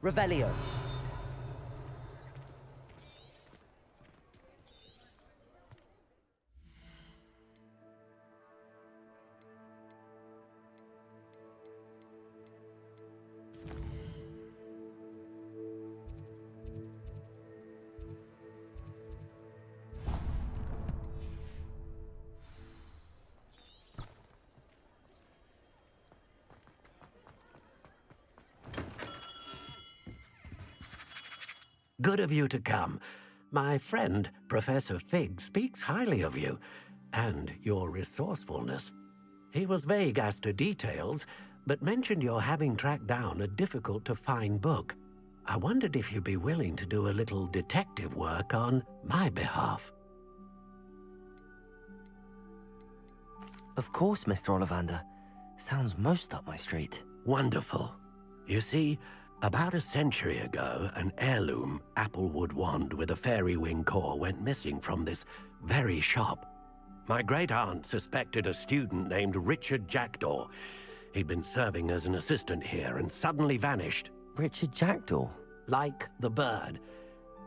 Revelio. Good of you to come. My friend, Professor Fig, speaks highly of you, and your resourcefulness. He was vague as to details, but mentioned your having tracked down a difficult-to-find book. I wondered if you'd be willing to do a little detective work on my behalf. Of course, Mr. Ollivander. Sounds most up my street. Wonderful. You see, about a century ago, an heirloom applewood wand with a fairy wing core went missing from this very shop. My great-aunt suspected a student named Richard Jackdaw. He'd been serving as an assistant here and suddenly vanished. Richard Jackdaw? Like the bird.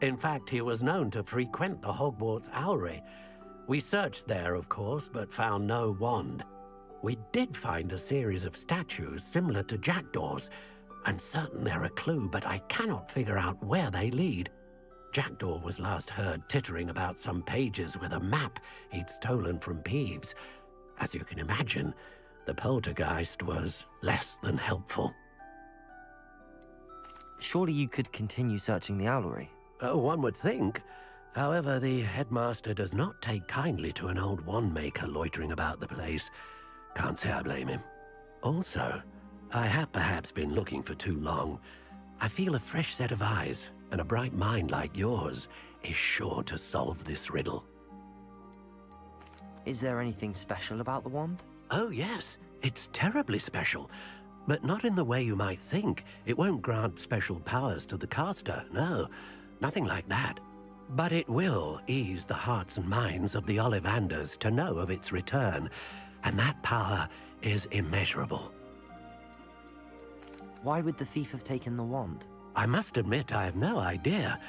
In fact, he was known to frequent the Hogwarts Owlery. We searched there, of course, but found no wand. We did find a series of statues similar to Jackdaw's. I'm certain they're a clue, but I cannot figure out where they lead. Jackdaw was last heard tittering about some pages with a map he'd stolen from Peeves. As you can imagine, the poltergeist was less than helpful. Surely you could continue searching the owlery. Oh, one would think. However, the headmaster does not take kindly to an old wand-maker loitering about the place. Can't say I blame him. Also, I have perhaps been looking for too long. I feel a fresh set of eyes, and a bright mind like yours is sure to solve this riddle. Is there anything special about the wand? Oh yes, it's terribly special. But not in the way you might think. It won't grant special powers to the caster, no. Nothing like that. But it will ease the hearts and minds of the Ollivanders to know of its return, and that power is immeasurable. Why would the thief have taken the wand? I must admit I have no idea.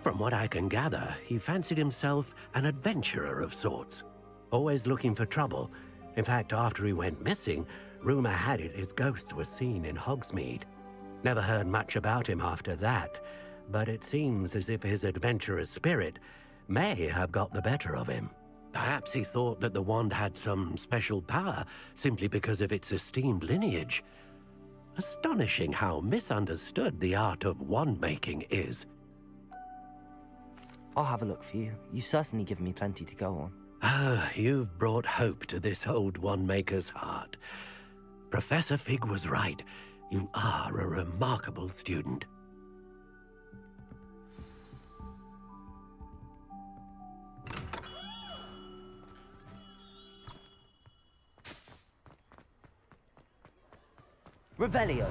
From what I can gather, he fancied himself an adventurer of sorts. Always looking for trouble. In fact, after he went missing, rumor had it his ghost was seen in Hogsmeade. Never heard much about him after that, but it seems as if his adventurous spirit may have got the better of him. Perhaps he thought that the wand had some special power simply because of its esteemed lineage. Astonishing how misunderstood the art of wand-making is. I'll have a look for you. You've certainly given me plenty to go on. Ah, you've brought hope to this old wand-maker's heart. Professor Fig was right. You are a remarkable student. Revelio.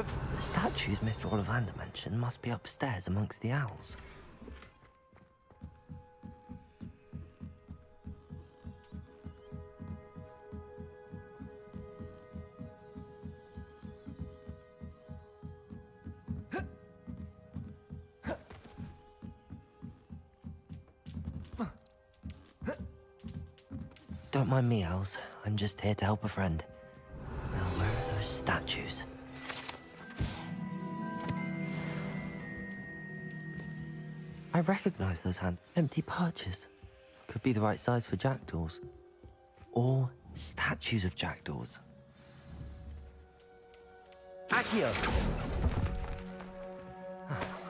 The statues Mr. Ollivander mentioned must be upstairs amongst the owls. Don't mind me, owls. I'm just here to help a friend. Now, where are those statues? I recognize those empty perches. Could be the right size for jackdaws. Or statues of jackdaws. Accio!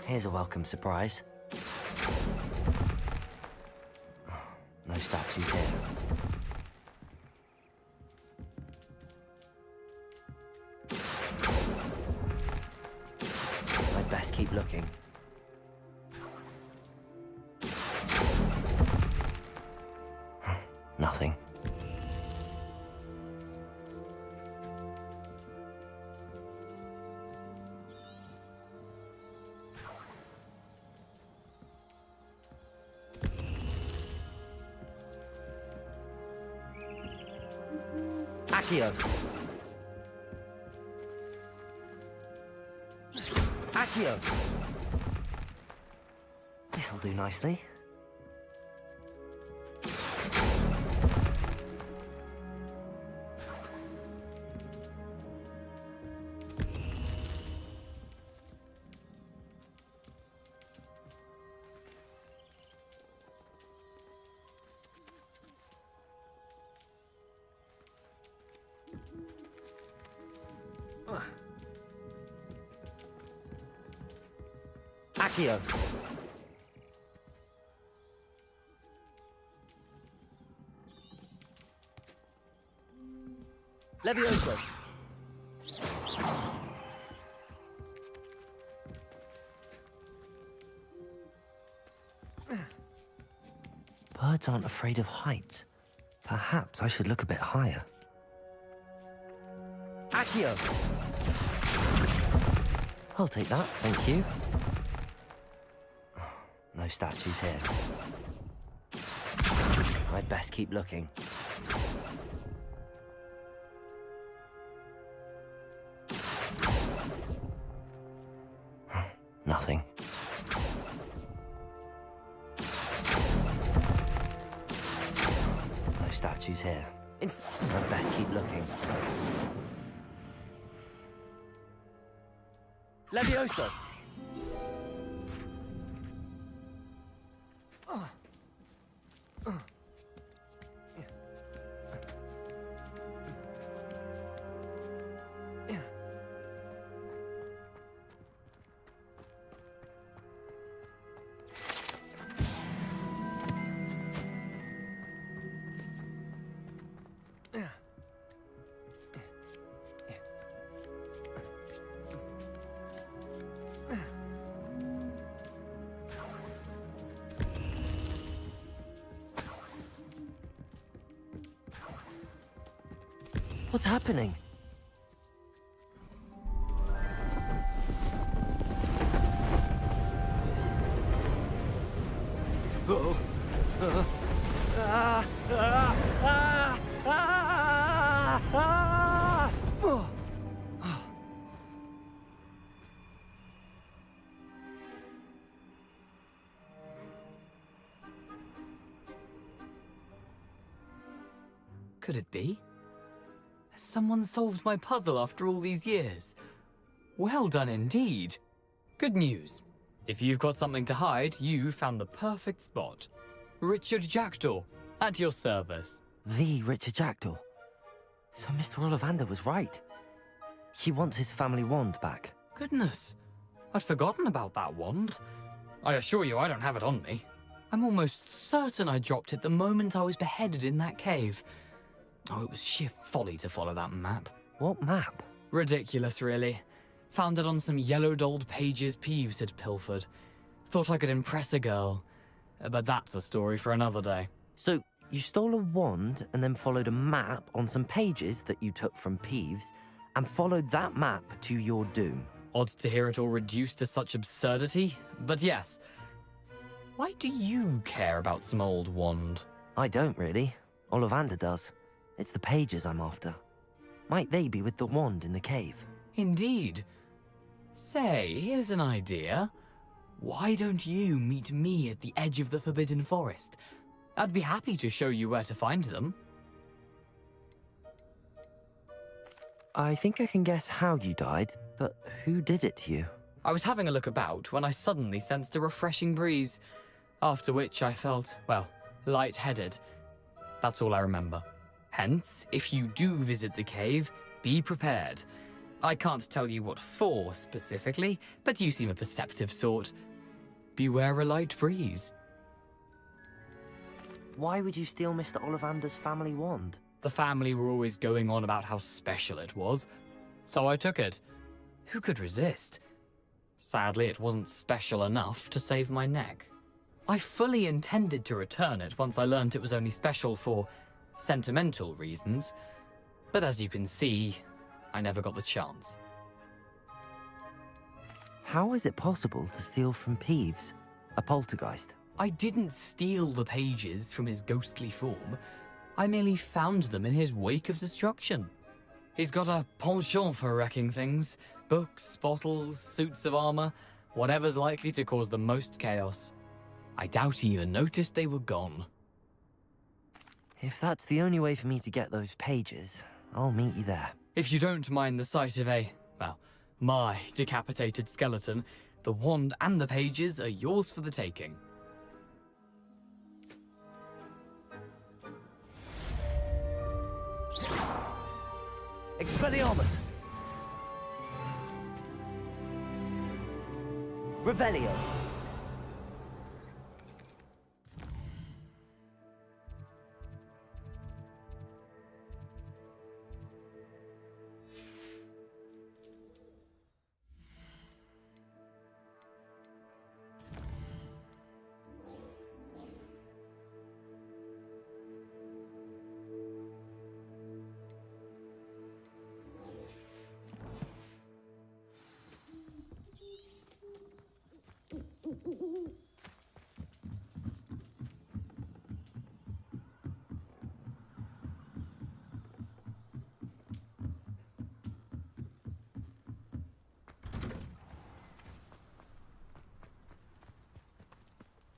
Here's a welcome surprise. No statues here. I'd best keep looking. Nothing. Accio. Accio. This'll do nicely. Accio. Levioso. Birds aren't afraid of heights. Perhaps I should look a bit higher. Accio. I'll take that, thank you. No statues here. I'd best keep looking. Nothing. No statues here. I'd best keep looking. Levioso! What's happening? Could it be? Has someone solved my puzzle after all these years? Well done indeed. Good news. If you've got something to hide, you found the perfect spot. Richard Jackdaw, at your service. The Richard Jackdaw. So Mr. Ollivander was right. He wants his family wand back. Goodness, I'd forgotten about that wand. I assure you I don't have it on me. I'm almost certain I dropped it the moment I was beheaded in that cave. Oh, it was sheer folly to follow that map. What map? Ridiculous, really. Found it on some yellowed old pages Peeves had pilfered. Thought I could impress a girl. But that's a story for another day. So, you stole a wand and then followed a map on some pages that you took from Peeves and followed that map to your doom. Odd to hear it all reduced to such absurdity, but yes. Why do you care about some old wand? I don't really. Ollivander does. It's the pages I'm after. Might they be with the wand in the cave? Indeed. Say, here's an idea. Why don't you meet me at the edge of the Forbidden Forest? I'd be happy to show you where to find them. I think I can guess how you died, but who did it to you? I was having a look about when I suddenly sensed a refreshing breeze, after which I felt, well, lightheaded. That's all I remember. Hence, if you do visit the cave, be prepared. I can't tell you what for specifically, but you seem a perceptive sort. Beware a light breeze. Why would you steal Mr. Ollivander's family wand? The family were always going on about how special it was, so I took it. Who could resist? Sadly, it wasn't special enough to save my neck. I fully intended to return it once I learned it was only special for sentimental reasons, but as you can see, I never got the chance. How is it possible to steal from Peeves, a poltergeist? I didn't steal the pages from his ghostly form. I merely found them in his wake of destruction. He's got a penchant for wrecking things. Books, bottles, suits of armor, whatever's likely to cause the most chaos. I doubt he even noticed they were gone. If that's the only way for me to get those pages, I'll meet you there. If you don't mind the sight of my decapitated skeleton, the wand and the pages are yours for the taking. Expelliarmus! Revelio!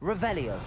Revelio.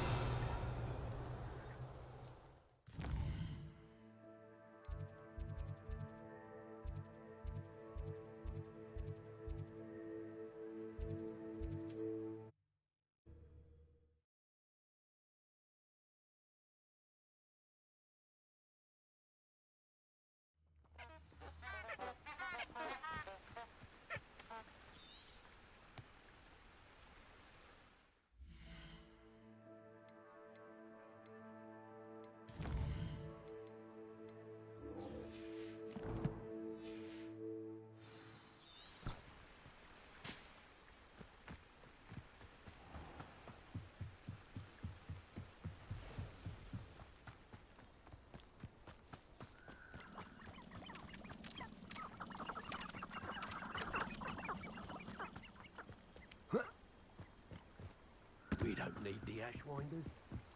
We don't need the Ashwinders.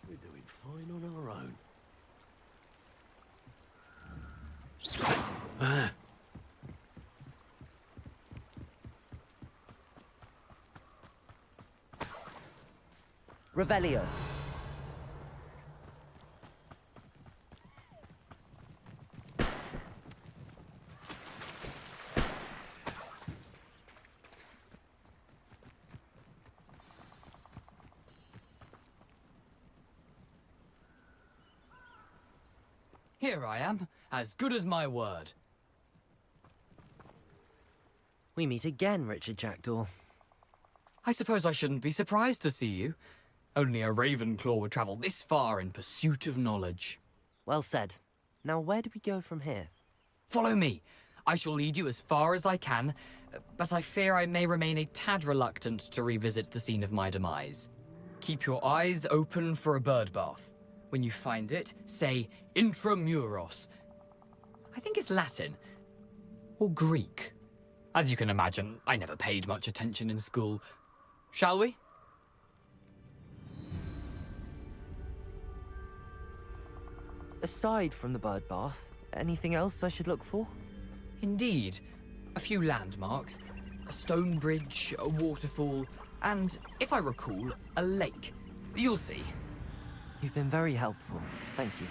We're doing fine on our own. Revelio. Here I am, as good as my word. We meet again, Richard Jackdaw. I suppose I shouldn't be surprised to see you. Only a Ravenclaw would travel this far in pursuit of knowledge. Well said. Now where do we go from here? Follow me. I shall lead you as far as I can, but I fear I may remain a tad reluctant to revisit the scene of my demise. Keep your eyes open for a bird bath. When you find it, say intramuros. I think it's Latin. or Greek? As you can imagine, I never paid much attention in school. Shall we? Aside from the bird bath, anything else I should look for? Indeed. A few landmarks, a stone bridge, a waterfall, and, if I recall, a lake. You'll see. You've been very helpful. Thank you.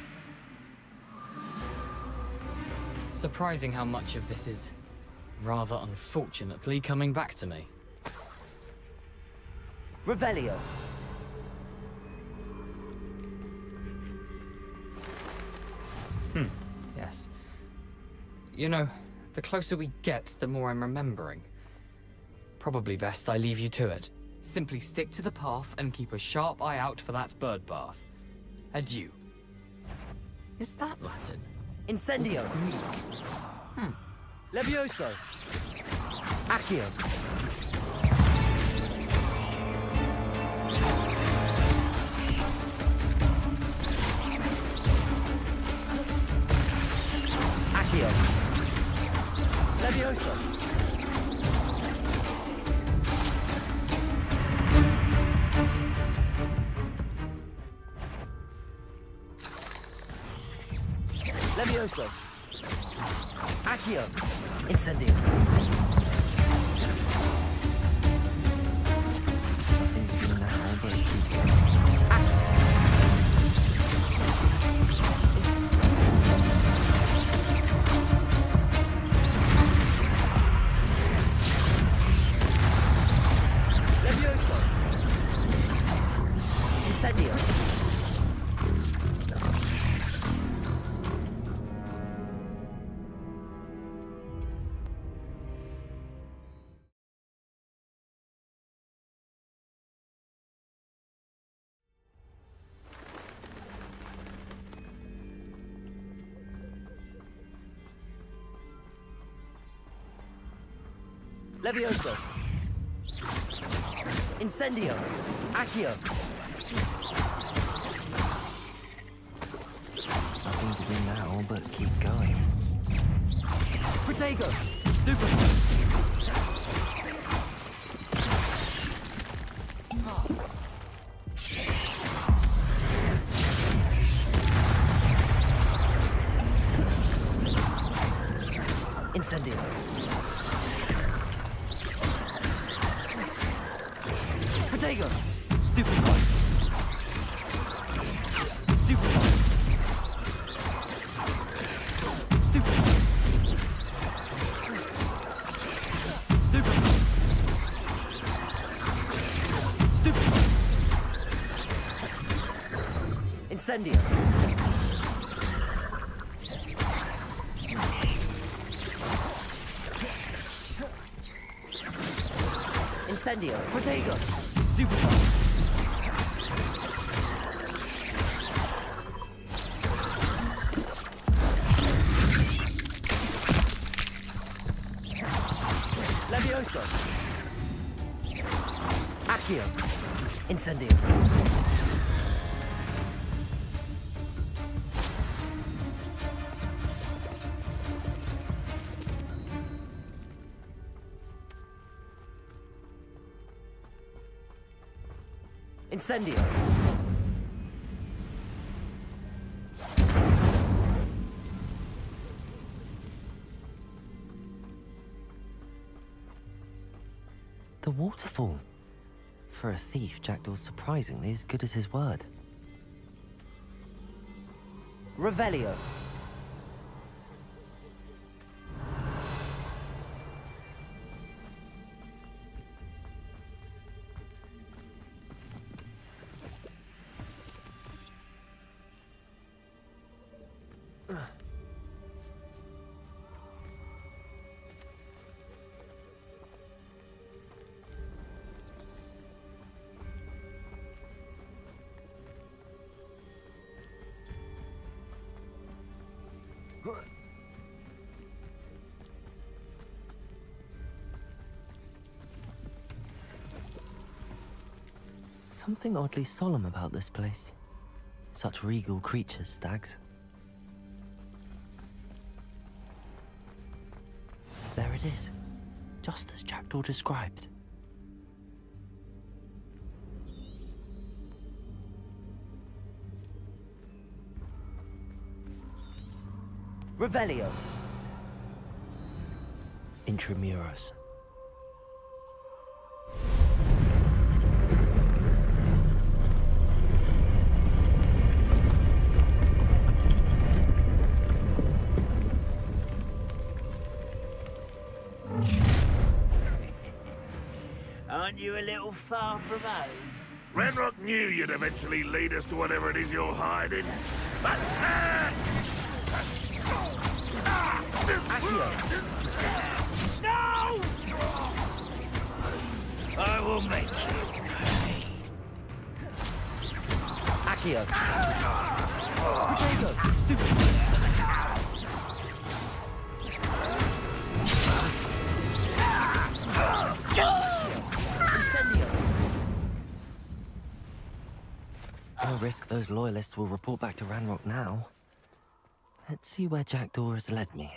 Surprising how much of this is, rather unfortunately, coming back to me. Revelio. Yes. You know, the closer we get, the more I'm remembering. Probably best I leave you to it. Simply stick to the path and keep a sharp eye out for that bird bath. Adieu. Is that Latin? Incendio. Levioso. Accio. Accio. Levioso. Levioso. Accio. Incendio. Nothing to do now, but keep going. Levioso. Incendio. Levioso. Incendio. Accio. Nothing to do now but keep going. Protego. Super. Incendio. Protego. Stupefy. Stupefy. Stupefy. Stupefy. Stupefy. Incendio. Incendio. Protego. Stupefy. Levioso. Accio. Incendio. Incendio. The waterfall. For a thief, Jackdaw's surprisingly as good as his word. Revelio. Something oddly solemn about this place. Such regal creatures, stags. it is. Just as Jackdaw described. Revelio. Intramuros. Aren't you a little far from home? Ranrock knew you'd eventually lead us to whatever it is you're hiding. But, No! I will make you pay. Accio. Potato. Stupid. Incendio. No risk those loyalists will report back to Ranrock now. Let's see where Jackdaw has led me.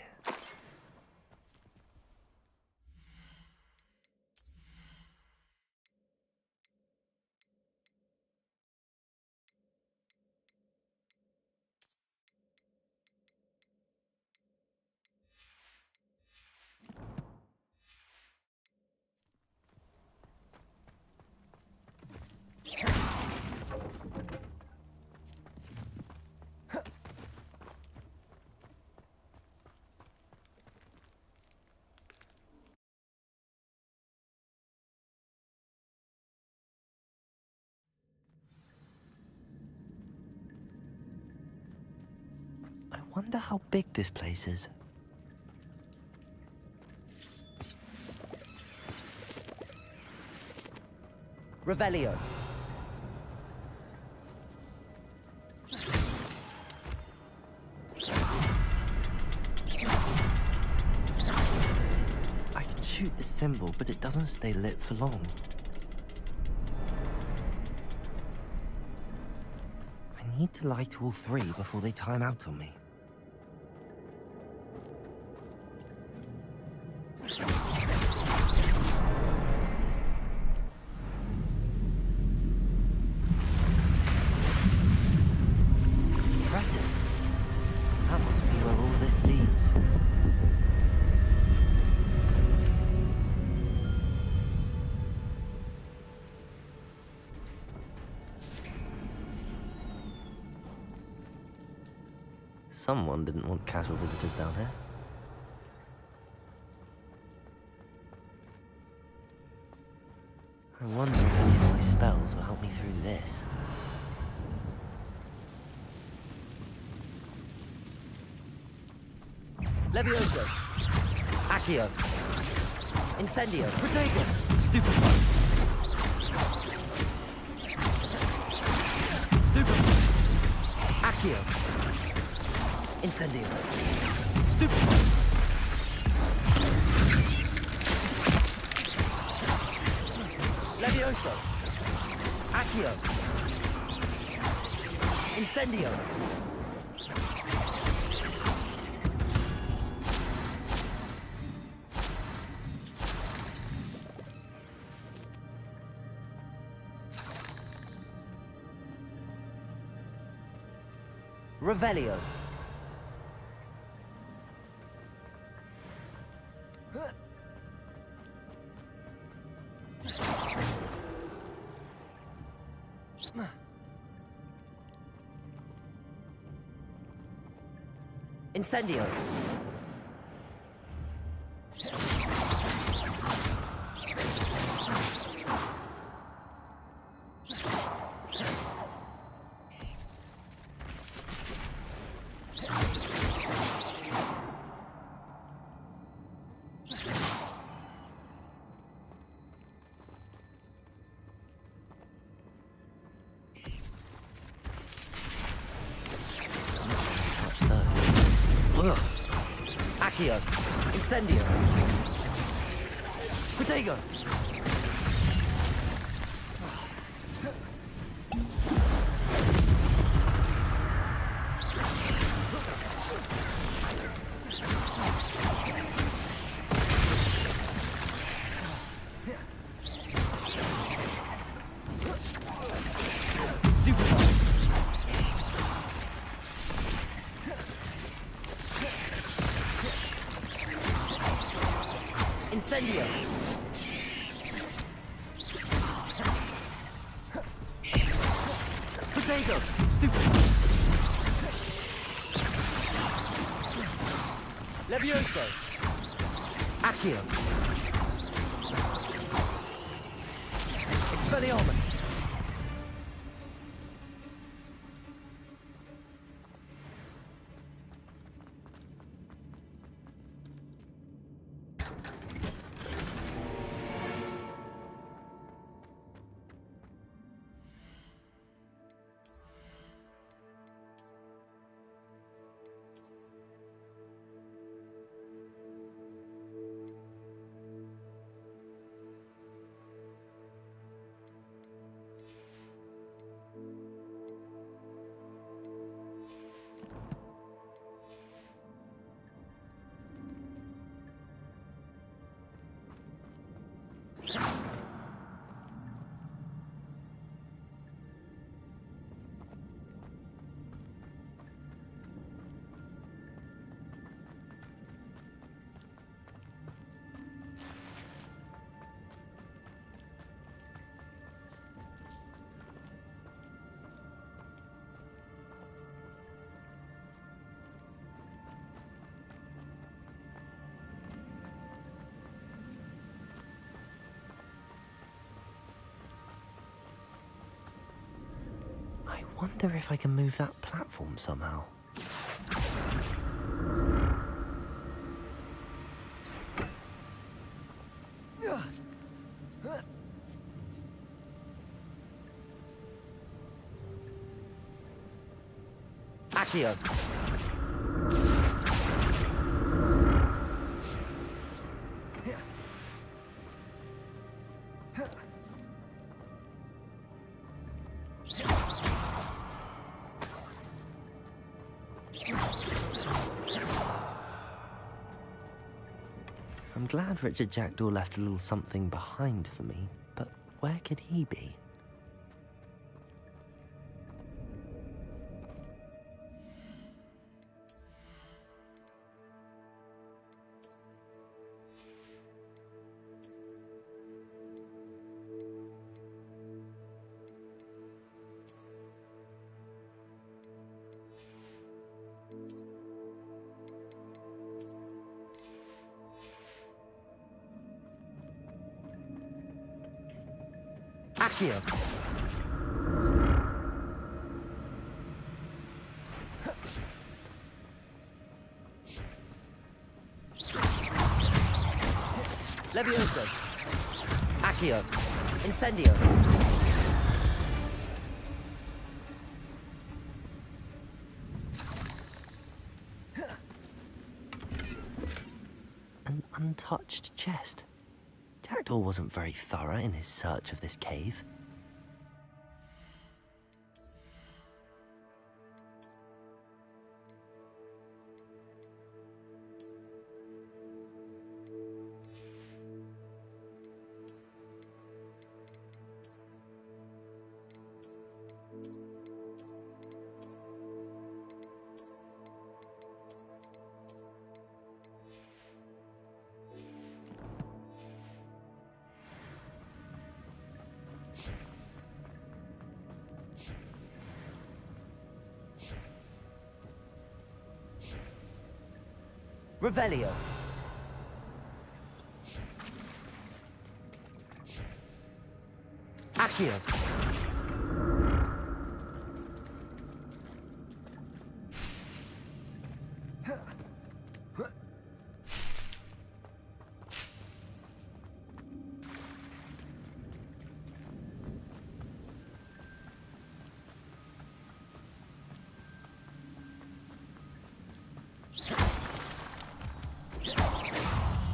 I wonder how big this place is. Revelio. I can shoot the symbol, but it doesn't stay lit for long. I need to light all three before they time out on me. Impressive. That must be where all this leads. Someone didn't want casual visitors down here. I wonder if any of my spells will help me through this. Levioso. Accio. Incendio. Protego. Stupid. Stupid. Accio. Incendio. Stupid. Levioso. Accio. Incendio. Revelio. Incendio. Accio. Incendio. Protego. Incendio! Potato! Stupid! Levioso! Accio! Expelliarmus! I wonder if I can move that platform somehow. Accio! I'm glad Richard Jackdaw left a little something behind for me, but where could he be? Accio! Levioso! Accio! Incendio! An untouched chest. Jackdaw wasn't very thorough in his search of this cave. Revelio. Accio.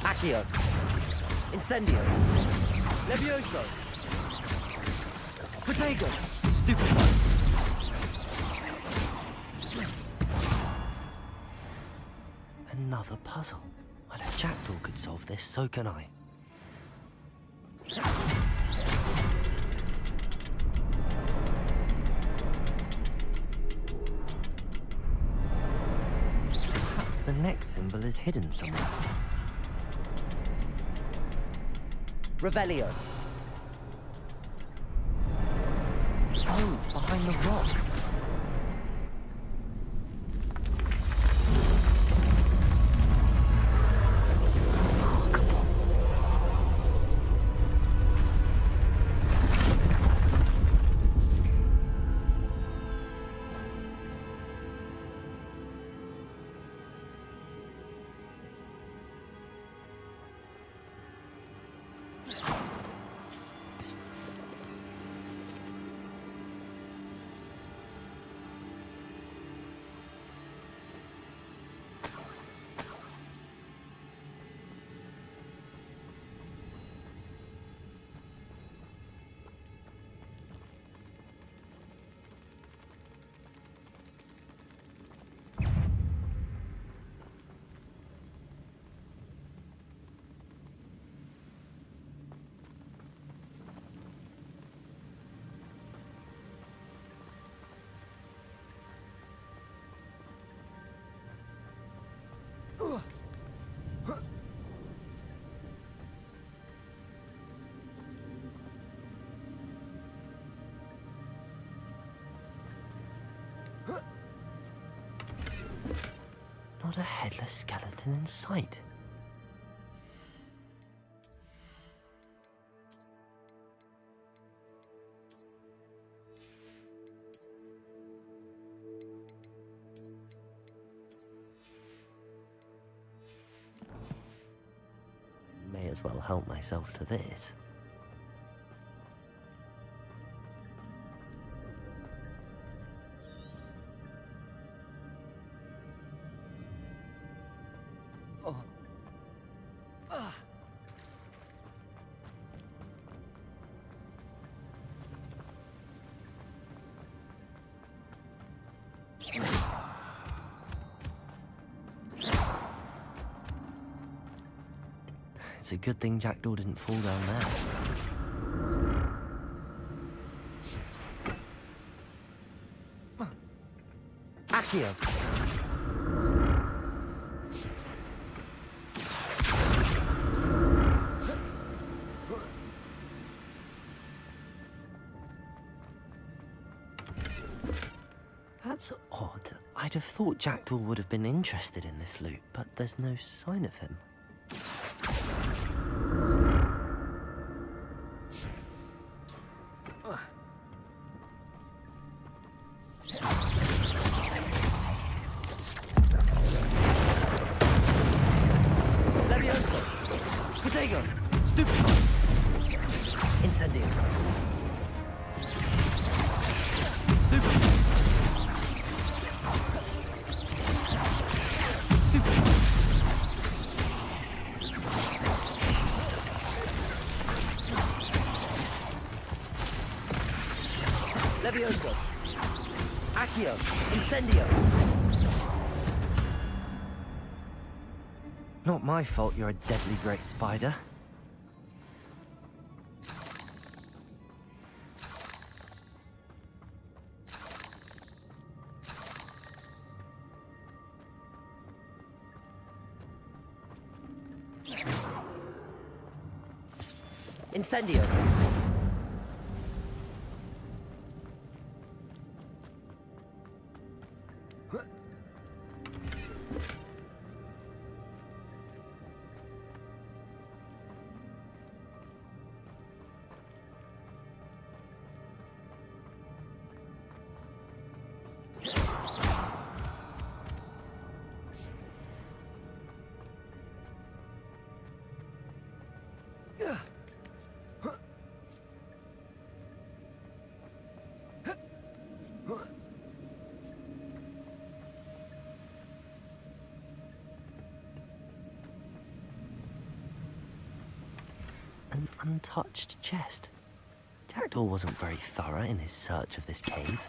Accio. Incendio. Levioso. Potato. Stupid one. Another puzzle. Well, if Jackdaw could solve this, so can I. Perhaps the next symbol is hidden somewhere. Revelio. Oh, behind the rock. Not a headless skeleton in sight. May as well help myself to this. It's a good thing Jackdaw didn't fall down there. Accio! That's odd. I'd have thought Jackdaw would have been interested in this loot, but there's no sign of him. Incendio. Levioso. Accio. Incendio. Not my fault you're a deadly great spider. Incendio. An untouched chest. Jackdaw wasn't very thorough in his search of this cave.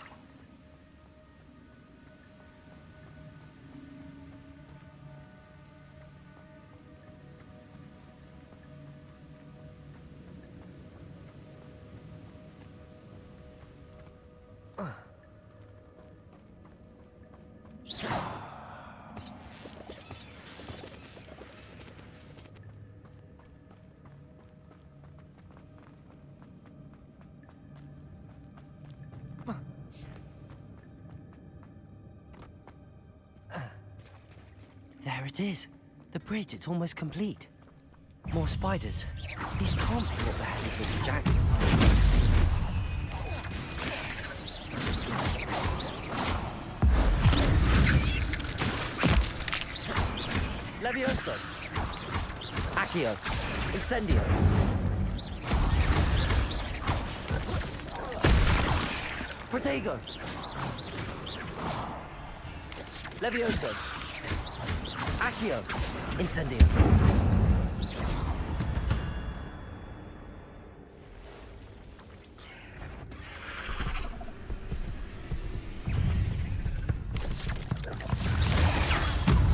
There it is. The bridge, it's almost complete. More spiders. These can't be what the hell is with the jackdaw. Levioso. Accio. Incendio. Protego. Levioso. Accio. Incendio.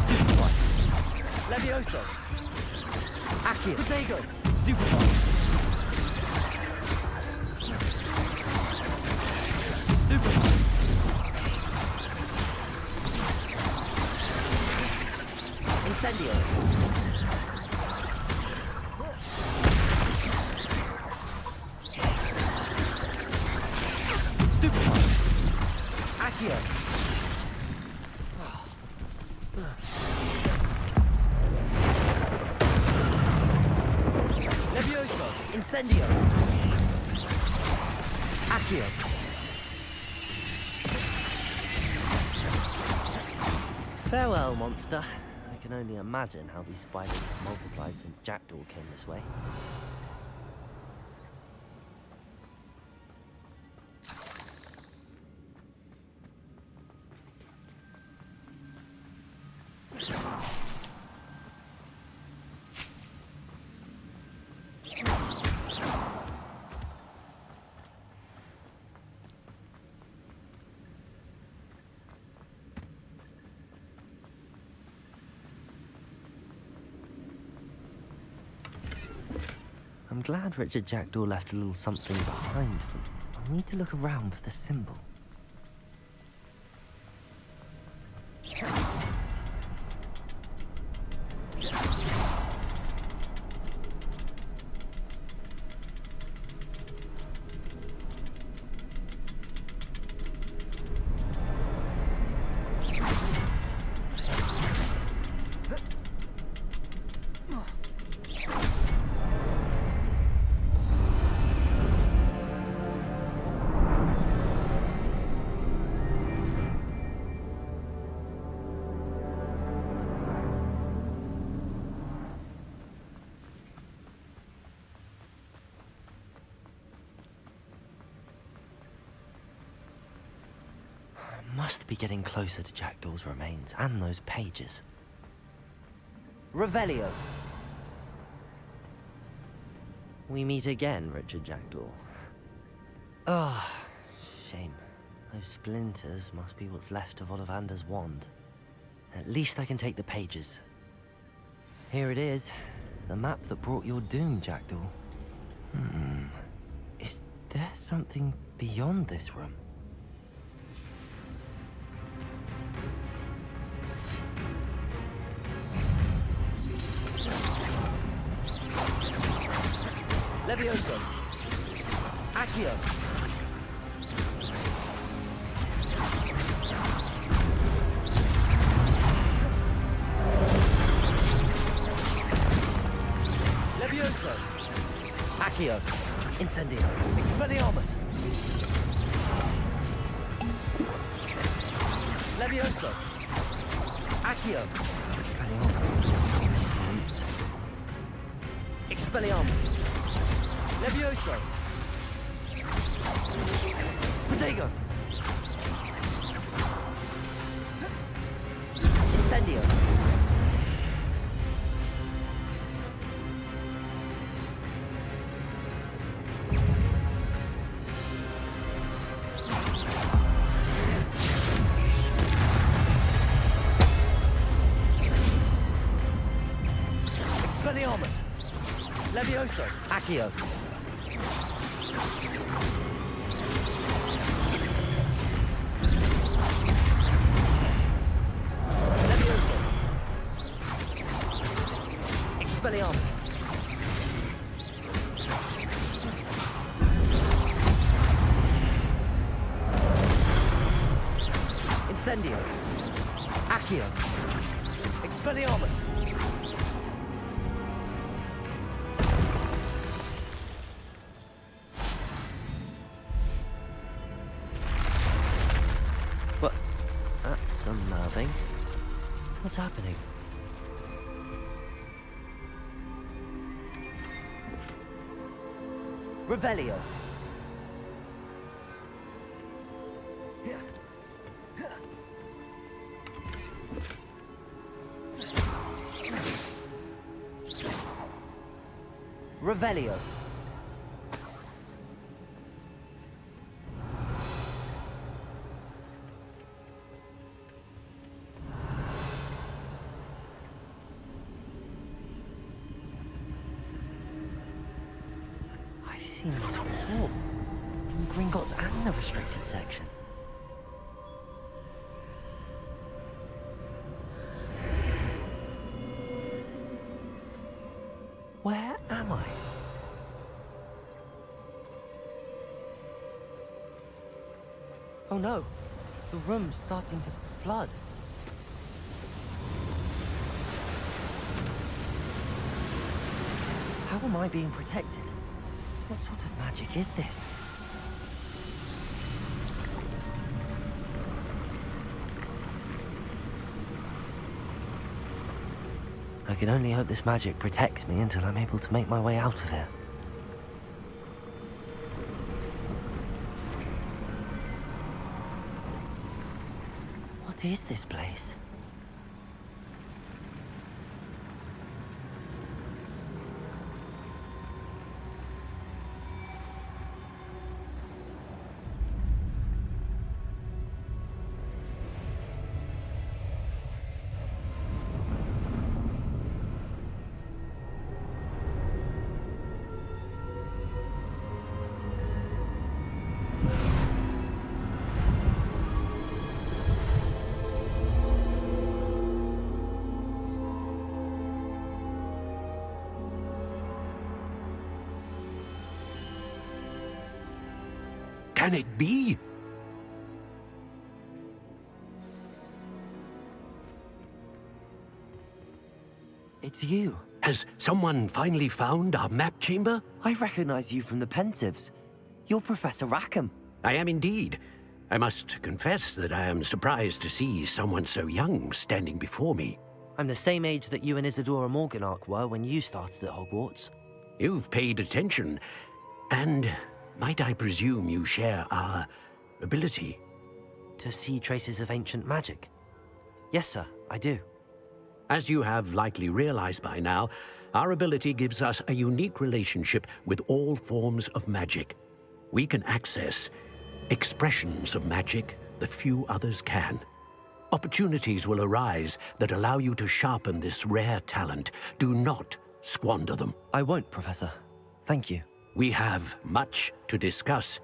Stupefy. Levioso. Accio. Protego. Stupefy. Stupefy. Incendio. Stupefy. Accio. Levioso. Incendio. Accio. Farewell, monster. I can only imagine how these spiders have multiplied since Jackdaw came this way. I'm glad Richard Jackdaw left a little something behind for me. I'll need to look around for the symbol. Must be getting closer to Jackdaw's remains and those pages. Revelio. We meet again, Richard Jackdaw. Ah, shame. Those splinters must be what's left of Ollivander's wand. At least I can take the pages. Here it is. The map that brought your doom, Jackdaw. Is there something beyond this room? Levioso. Accio. Levioso. Accio. Incendio. Expelliarmus. Levioso. Accio. Expelliarmus. Expelliarmus. Levioso. Protego. Incendio. Expelliarmus. Levioso. Accio. Levioso. Expelliarmus. Incendio. Accio. Expelliarmus! What? That's unnerving. What's happening? Revelio. Revelio. I've seen this before. In Gringotts and the restricted section. Where am I? Oh no, the room's starting to flood. How am I being protected? What sort of magic is this? I can only hope this magic protects me until I'm able to make my way out of here. What is this place? Can it be? It's you. Has someone finally found our map chamber? I recognize you from the Pensives. You're Professor Rackham. I am indeed. I must confess that I am surprised to see someone so young standing before me. I'm the same age that you and Isadora Morganach were when you started at Hogwarts. You've paid attention, and might I presume you share our ability? To see traces of ancient magic? Yes, sir, I do. As you have likely realized by now, our ability gives us a unique relationship with all forms of magic. We can access expressions of magic that few others can. Opportunities will arise that allow you to sharpen this rare talent. Do not squander them. I won't, Professor. Thank you. We have much to discuss.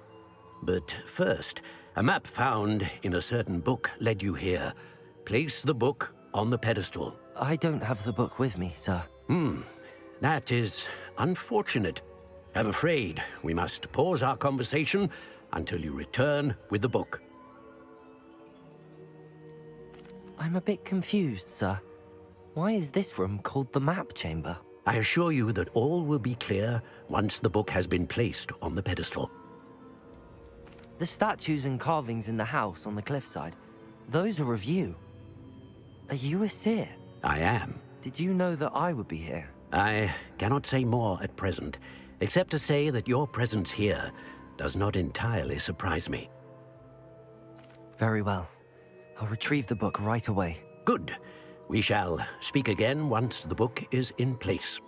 But first, a map found in a certain book led you here. Place the book on the pedestal. I don't have the book with me, sir. That is unfortunate. I'm afraid we must pause our conversation until you return with the book. I'm a bit confused, sir. Why is this room called the map chamber? I assure you that all will be clear once the book has been placed on the pedestal. The statues and carvings in the house on the cliffside, those are of you. Are you a seer? I am. Did you know that I would be here? I cannot say more at present, except to say that your presence here does not entirely surprise me. Very well. I'll retrieve the book right away. Good. We shall speak again once the book is in place.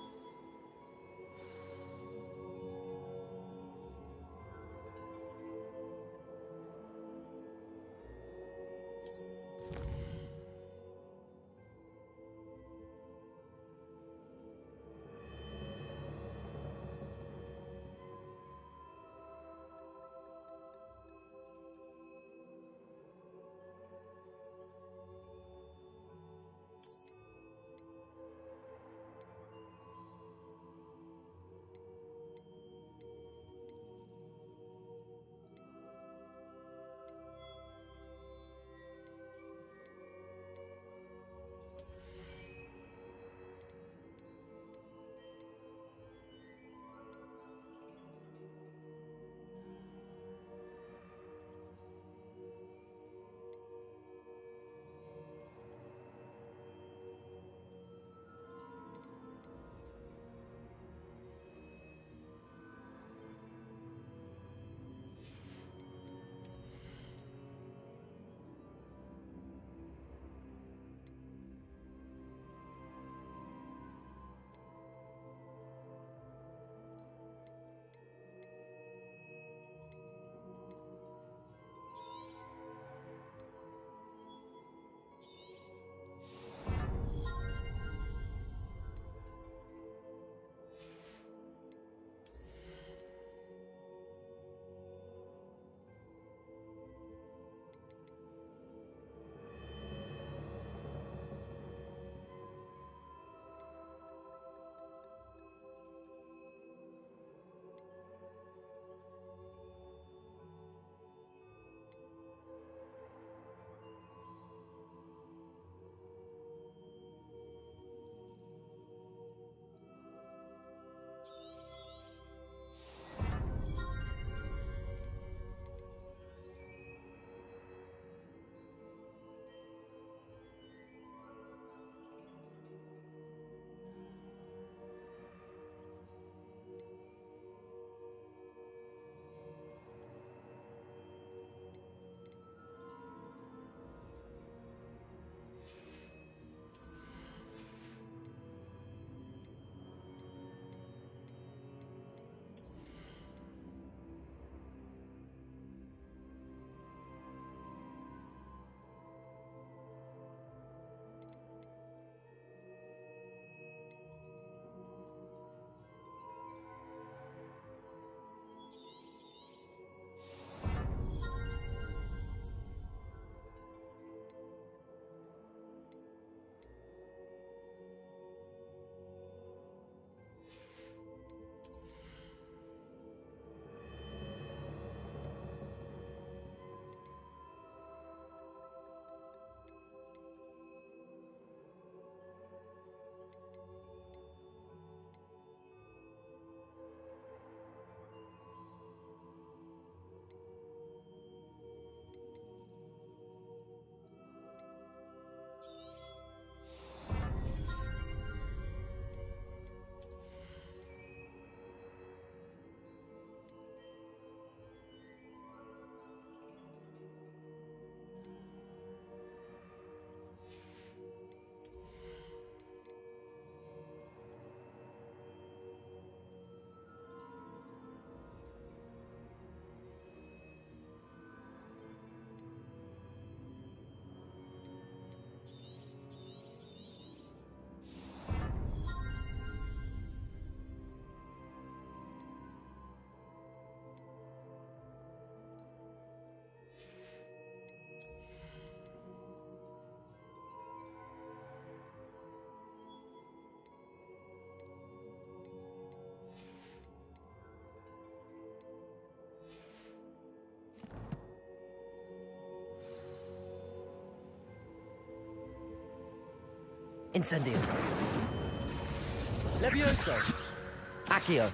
Incendio. Levioso. Accio.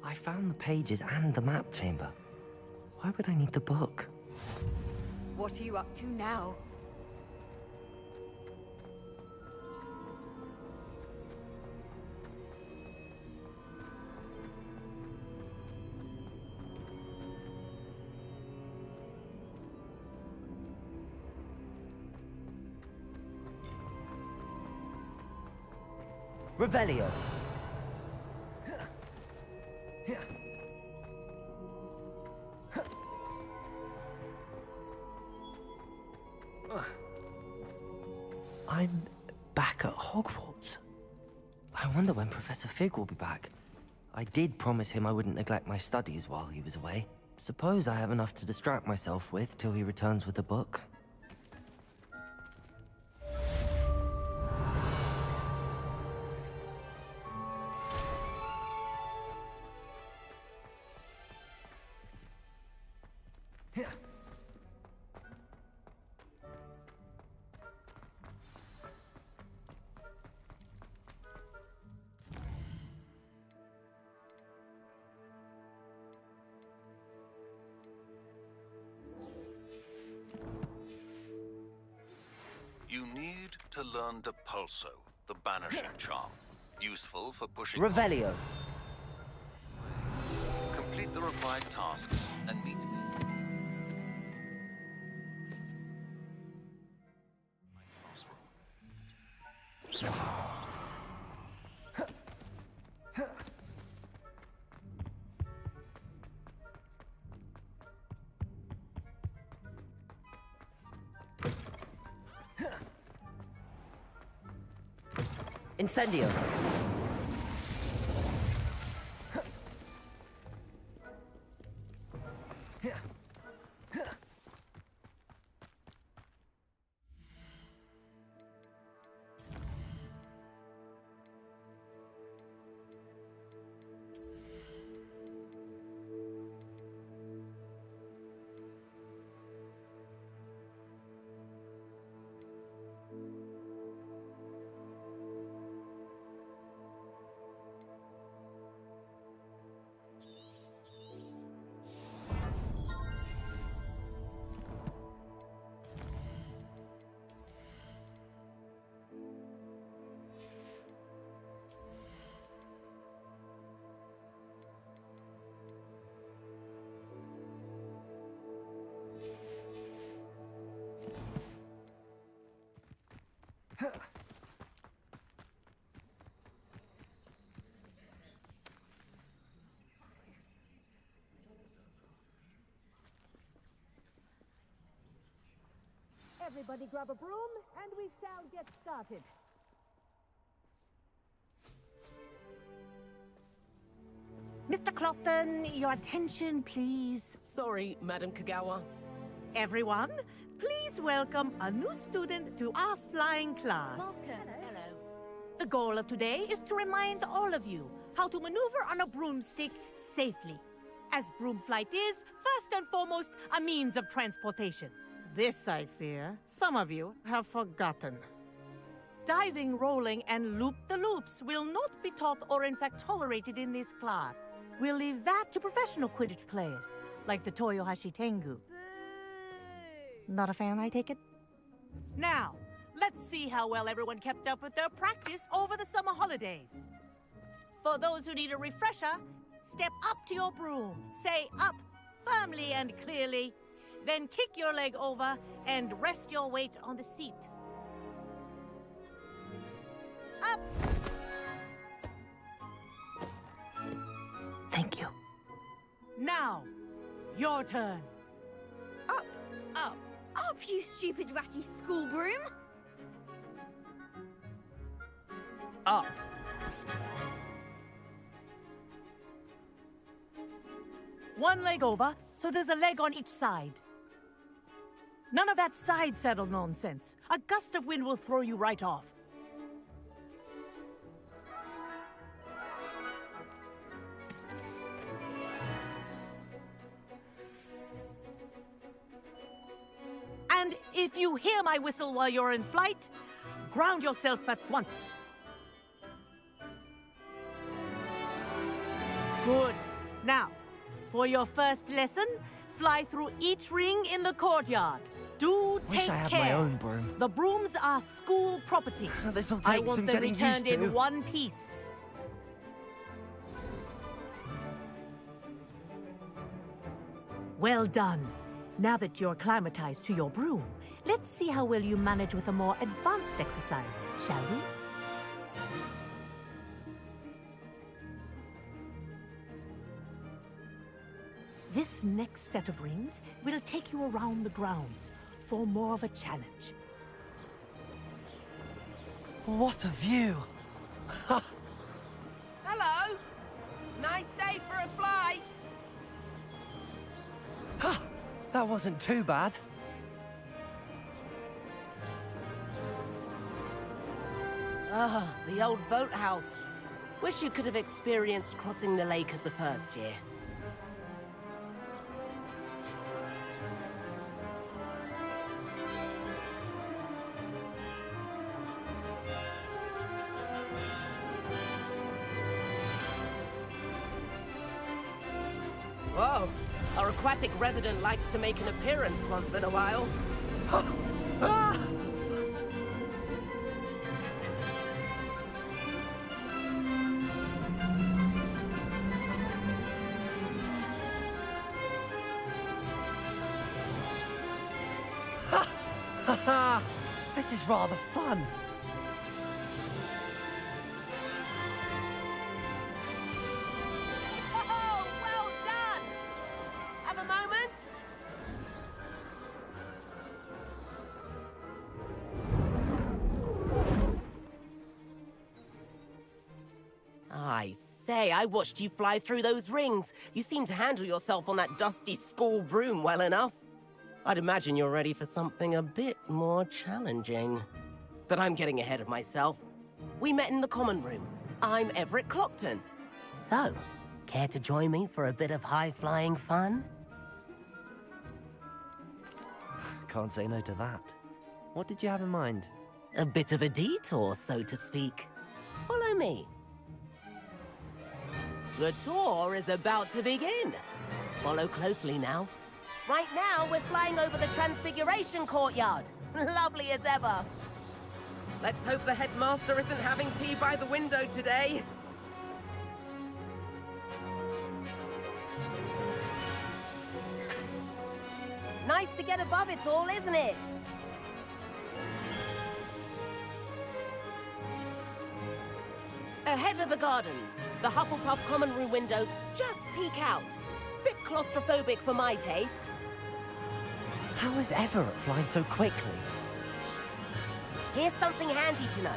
I found the pages and the map chamber. Why would I need the book? What are you up to now? Revelio. I'm back at Hogwarts. I wonder when Professor Fig will be back. I did promise him I wouldn't neglect my studies while he was away. Suppose I have enough to distract myself with till he returns with the book. You need to learn Depulso, the banishing charm. Useful for pushing... Revelio. Complete the required tasks and meet me. My classroom. Incendio. Everybody grab a broom, and we shall get started. Mr. Clopton, your attention, please. Sorry, Madam Kagawa. Everyone, please welcome a new student to our flying class. Hello. The goal of today is to remind all of you how to maneuver on a broomstick safely, as broom flight is, first and foremost, a means of transportation. This, I fear, some of you have forgotten. Diving, rolling, and loop-the-loops will not be taught or in fact tolerated in this class. We'll leave that to professional Quidditch players, like the Toyohashi Tengu. Not a fan, I take it? Now, let's see how well everyone kept up with their practice over the summer holidays. For those who need a refresher, step up to your broom, say up firmly and clearly, then kick your leg over and rest your weight on the seat. Up! Thank you. Now, your turn. Up! Up! Up, you stupid ratty school broom! Up. One leg over, so there's a leg on each side. None of that side saddle nonsense. A gust of wind will throw you right off. And if you hear my whistle while you're in flight, ground yourself at once. Good. Now, for your first lesson, fly through each ring in the courtyard. Do take Wish I had care. my own broom. The brooms are school property. This'll I take want some them getting returned used to. in one piece. Well done. Now that you're acclimatized to your broom, let's see how well you manage with a more advanced exercise, shall we? This next set of rings will take you around the grounds for more of a challenge. What a view! Hello! Nice day for a flight! That wasn't too bad. Ah, the old boathouse. Wish you could have experienced crossing the lake as a first year. Whoa! Our aquatic resident likes to make an appearance once in a while. Ah! This is rather fun. Oh, well done! Have a moment? I say, I watched you fly through those rings. You seem to handle yourself on that dusty school broom well enough. I'd imagine you're ready for something a bit more challenging. But I'm getting ahead of myself. We met in the common room. I'm Everett Clopton. So, care to join me for a bit of high-flying fun? Can't say no to that. What did you have in mind? A bit of a detour, so to speak. Follow me. The tour is about to begin. Follow closely now. Right now, we're flying over the Transfiguration Courtyard. Lovely as ever. Let's hope the headmaster isn't having tea by the window today. Nice to get above it all, isn't it? Ahead of the gardens, the Hufflepuff common room windows just peek out. Bit claustrophobic for my taste. How is Everett flying so quickly? Here's something handy to know.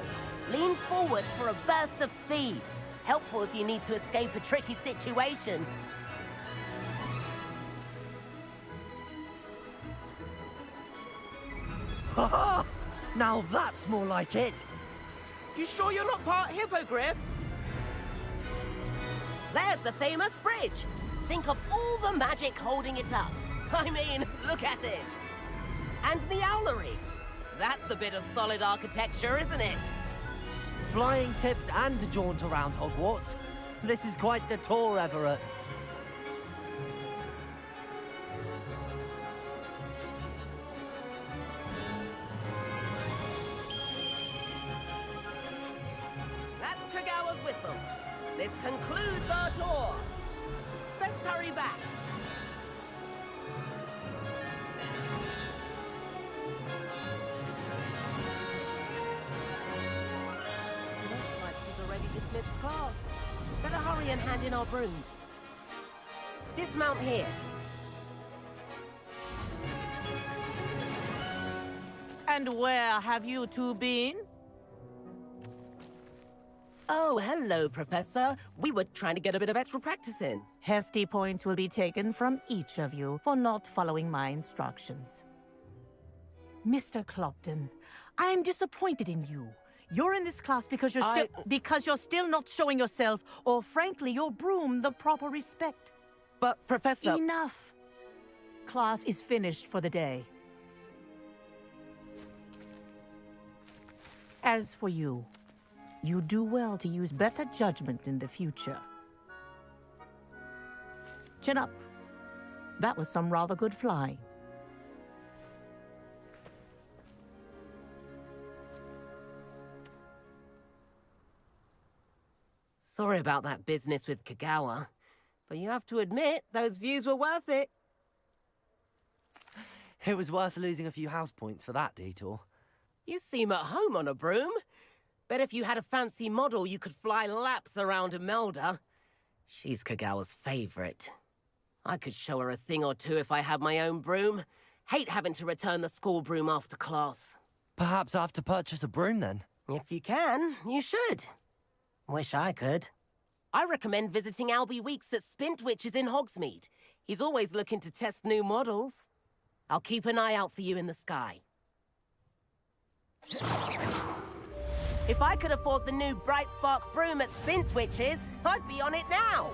Lean forward for a burst of speed. Helpful if you need to escape a tricky situation. Ha! Now that's more like it! You sure you're not part hippogriff? There's the famous bridge. Think of all the magic holding it up. I mean, look at it. And the owlery. That's a bit of solid architecture, isn't it? Flying tips and a jaunt around Hogwarts. This is quite the tour, Everett. That's Kagawa's whistle. This concludes our tour. Best hurry back. Looks like we've already dismissed class. Better hurry and hand in our brooms. Dismount here. And where have you two been? Oh, hello, Professor. We were trying to get a bit of extra practice in. Hefty points will be taken from each of you for not following my instructions. Mr. Clopton, I am disappointed in you. You're in this class because you're still not showing yourself, or frankly, your broom the proper respect. But, Professor... Enough. Class is finished for the day. As for you, you do well to use better judgment in the future. Chin up. That was some rather good flying. Sorry about that business with Kagawa, but you have to admit, those views were worth it. It was worth losing a few house points for that detour. You seem at home on a broom. Bet if you had a fancy model, you could fly laps around Imelda. She's Kagawa's favorite. I could show her a thing or two if I had my own broom. Hate having to return the school broom after class. Perhaps I have to purchase a broom then. If you can, you should. Wish I could. I recommend visiting Albie Weeks at Spintwitches in Hogsmeade. He's always looking to test new models. I'll keep an eye out for you in the sky. If I could afford the new Bright Spark broom at Spintwitches, I'd be on it now.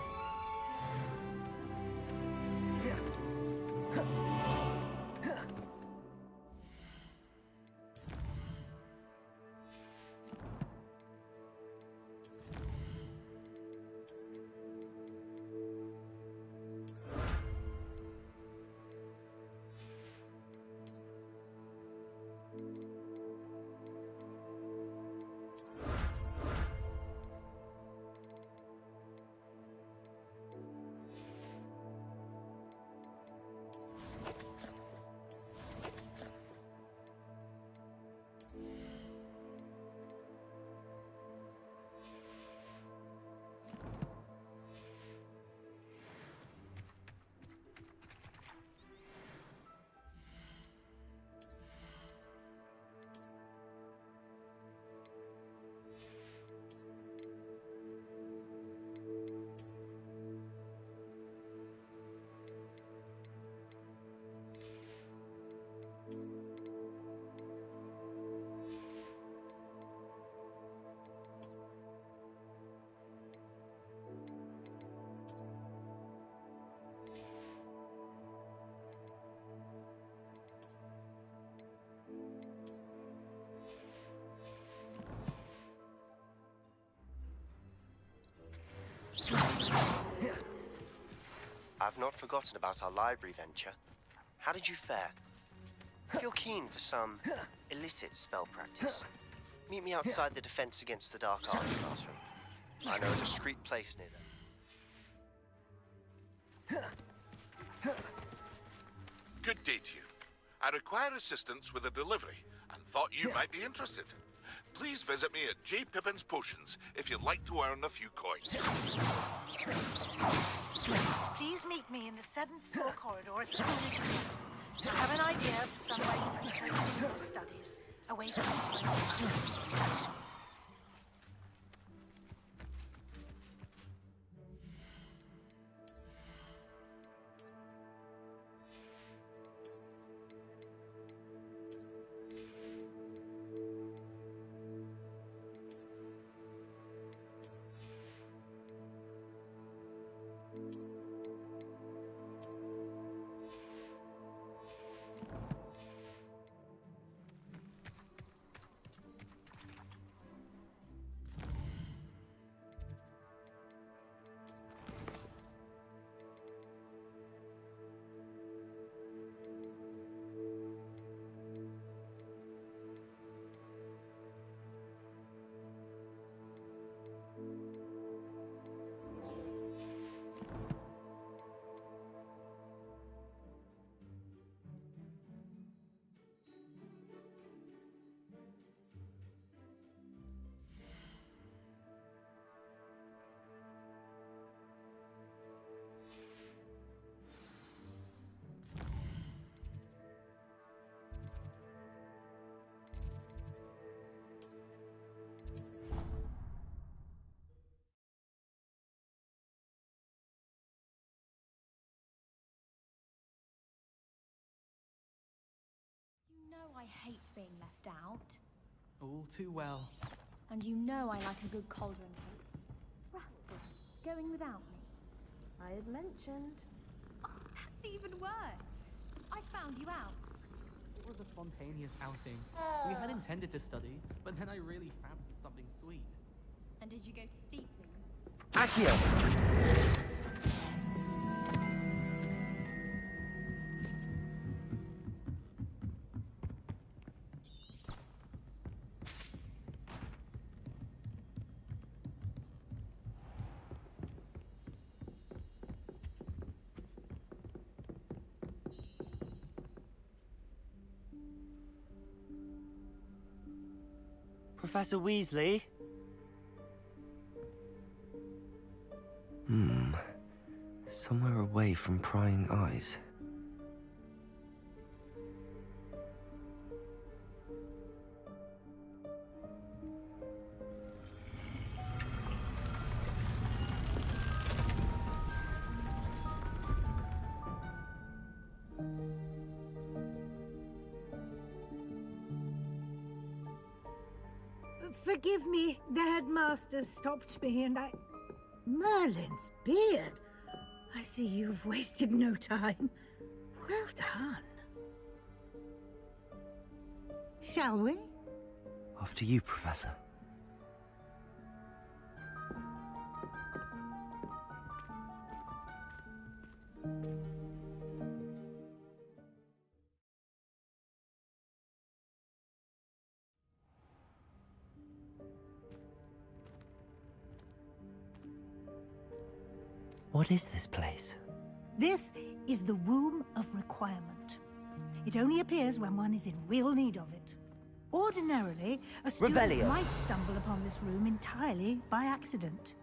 I've not forgotten about our library venture. How did you fare? If you're keen for some illicit spell practice, meet me outside the Defense Against the Dark Arts classroom. I know a discreet place near there. Good day to you. I require assistance with a delivery and thought you might be interested. Please visit me at J. Pippin's Potions if you'd like to earn a few coins. Please meet me in the 7th floor corridor as soon as you can. I have an idea of somewhere you can focus in your studies. Away from distractions. You know I hate being left out. All too well. And you know I like a good cauldron cake. Rascal, going without me. I had mentioned. Oh, that's even worse. I found you out. It was a spontaneous outing. We had intended to study, but then I really fancied something sweet. And did you go to Steeply? Accio! Professor Weasley? Somewhere away from prying eyes. Forgive me, the headmaster stopped me and I... Merlin's beard! I see you've wasted no time. Well done. Shall we? After you, Professor. What is this place? This is the Room of Requirement. It only appears when one is in real need of it. Ordinarily, a student Revelio. might stumble upon this room entirely by accident.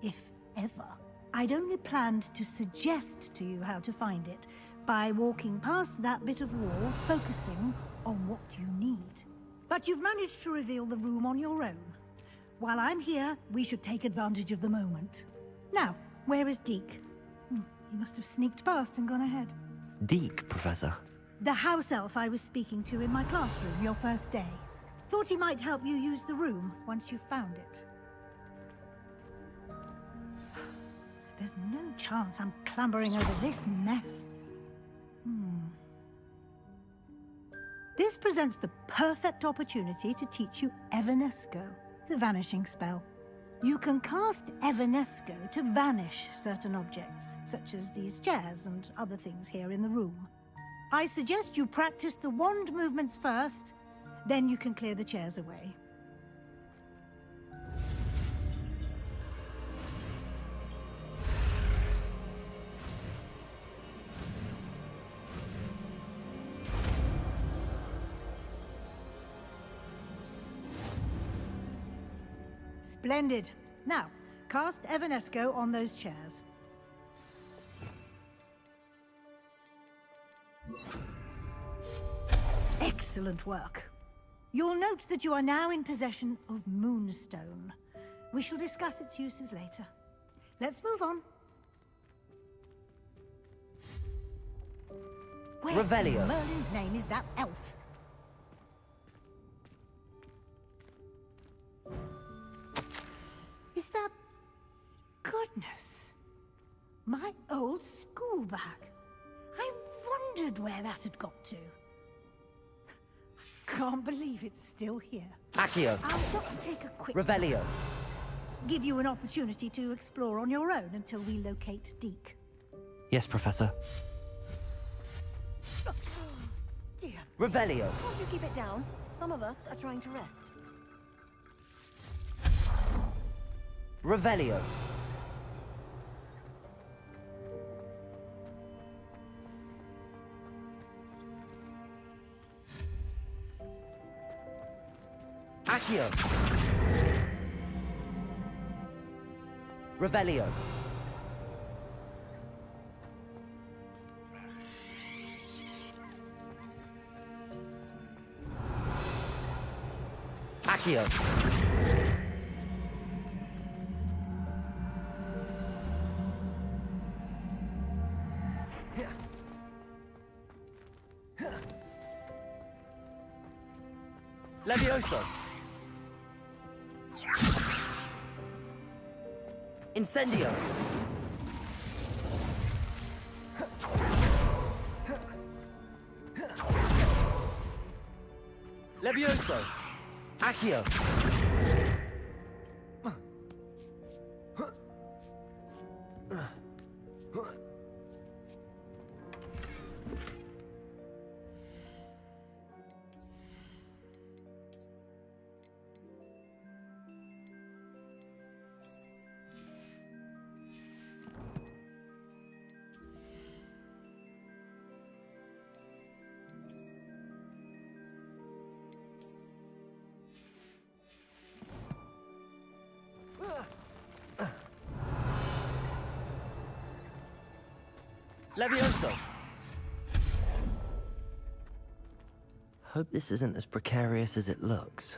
If ever. I'd only planned to suggest to you how to find it by walking past that bit of wall, focusing on what you need. But you've managed to reveal the room on your own. While I'm here, we should take advantage of the moment. Now, where is Deke? He must have sneaked past and gone ahead. Deke, Professor. The house elf I was speaking to in my classroom your first day. Thought he might help you use the room once you found it. There's no chance I'm clambering over this mess. This presents the perfect opportunity to teach you Evanesco, the vanishing spell. You can cast Evanesco to vanish certain objects, such as these chairs and other things here in the room. I suggest you practice the wand movements first, then you can clear the chairs away. Splendid. Now, cast Evanesco on those chairs. Excellent work. You'll note that you are now in possession of Moonstone. We shall discuss its uses later. Let's move on. Where Revelio. in Merlin's name is that elf? Is that... Goodness. My old school bag. I wondered where that had got to. Can't believe it's still here. Accio. I'll just take a quick... Revelio. Give you an opportunity to explore on your own until we locate Deke. Yes, Professor. Dear. Revelio. Can't you keep it down? Some of us are trying to rest. Revelio. Accio. Revelio. Accio. Levioso. Incendio. Levioso. Accio. Levioso. Hope this isn't as precarious as it looks.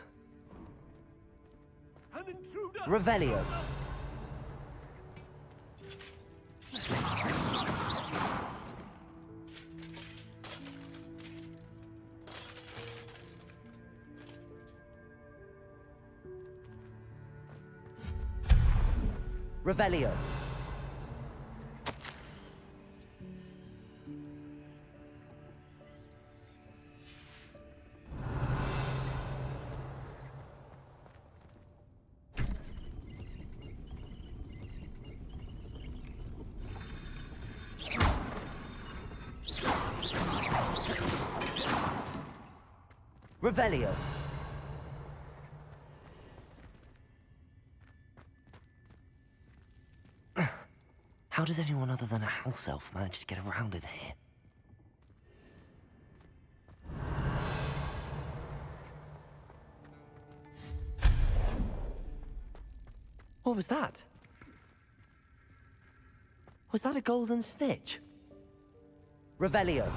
Revelio. Revelio. Revelio. How does anyone other than a house elf manage to get around in here? What was that? Was that a golden stitch? Revelio.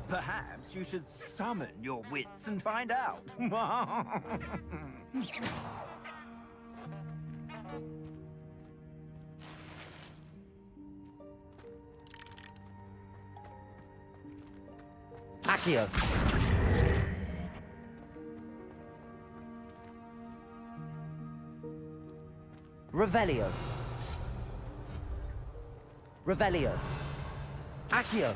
Perhaps you should summon your wits and find out. Accio. Revelio. Revelio. Accio.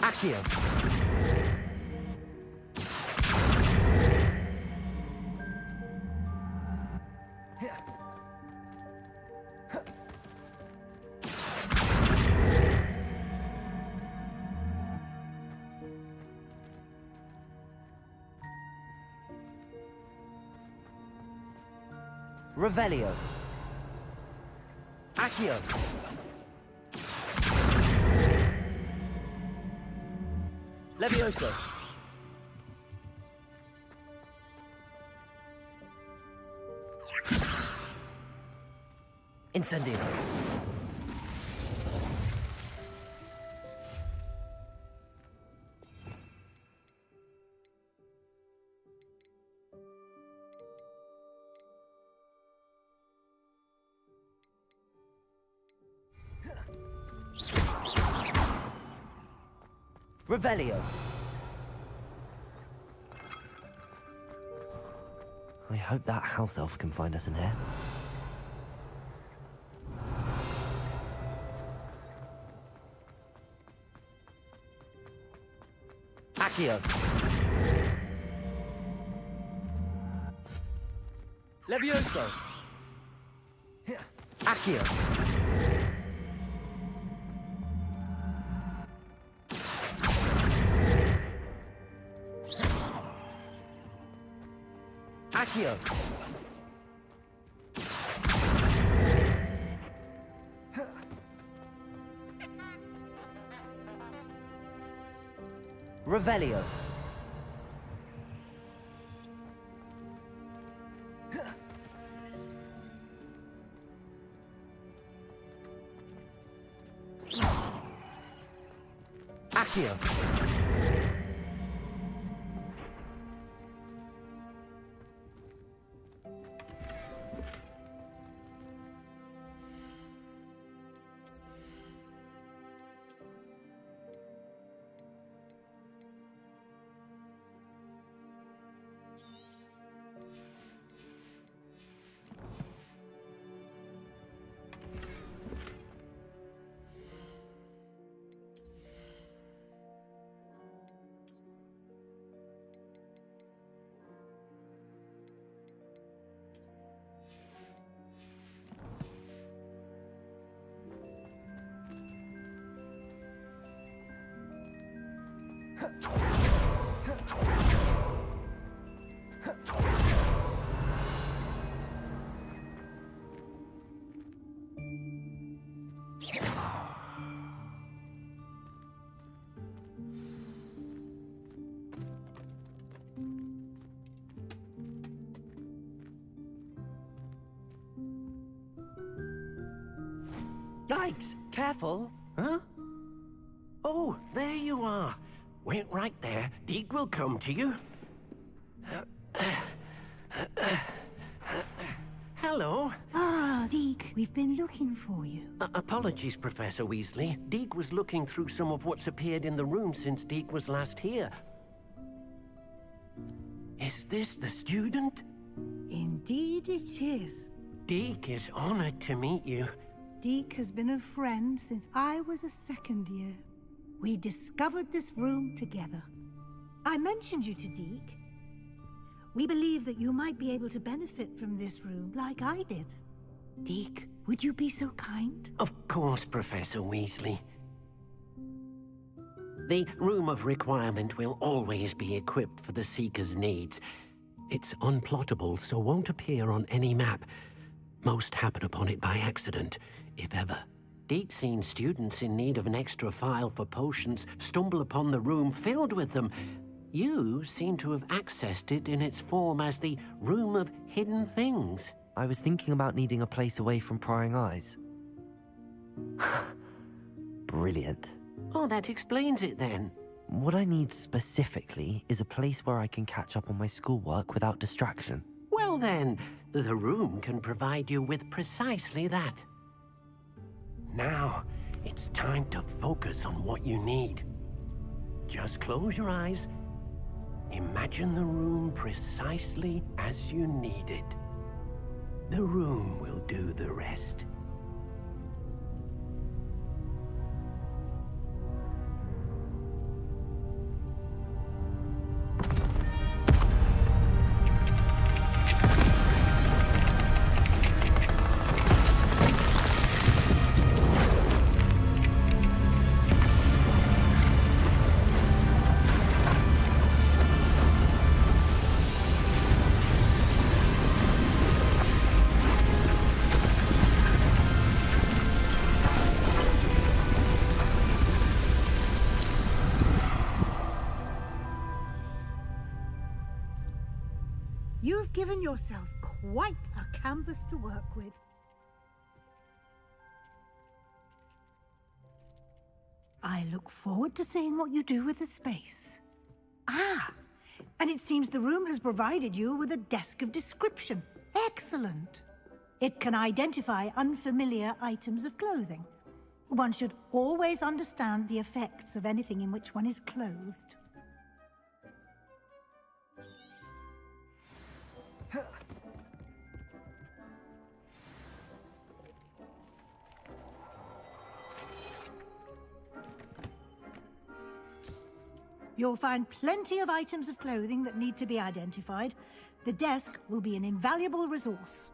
Accio. Revelio. Accio. Levioso. Incendio. Revelio. I hope that house elf can find us in here. Accio. Levioso. Accio. Accio. Revelio. Accio. Yikes! Careful! Huh? Oh, there you are. Wait right there. Deek will come to you. Hello. Ah, Deke, we've been looking for you. Apologies, Professor Weasley. Deek was looking through some of what's appeared in the room since Deek was last here. Is this the student? Indeed it is. Deek is honored to meet you. Deke has been a friend since I was a second year. We discovered this room together. I mentioned you to Deke. We believe that you might be able to benefit from this room like I did. Deke, would you be so kind? Of course, Professor Weasley. The Room of Requirement will always be equipped for the Seeker's needs. It's unplottable, so won't appear on any map. Most happen upon it by accident, if ever. Deke's seen students in need of an extra file for potions stumble upon the room filled with them. You seem to have accessed it in its form as the Room of Hidden Things. I was thinking about needing a place away from prying eyes. Brilliant. Oh, that explains it then. What I need specifically is a place where I can catch up on my schoolwork without distraction. Well then, the room can provide you with precisely that. Now, it's time to focus on what you need. Just close your eyes. Imagine the room precisely as you need it. The room will do the rest. have given yourself quite a canvas to work with. I look forward to seeing what you do with the space. Ah, and it seems the room has provided you with a desk of description. Excellent. It can identify unfamiliar items of clothing. One should always understand the effects of anything in which one is clothed. You'll find plenty of items of clothing that need to be identified. The desk will be an invaluable resource.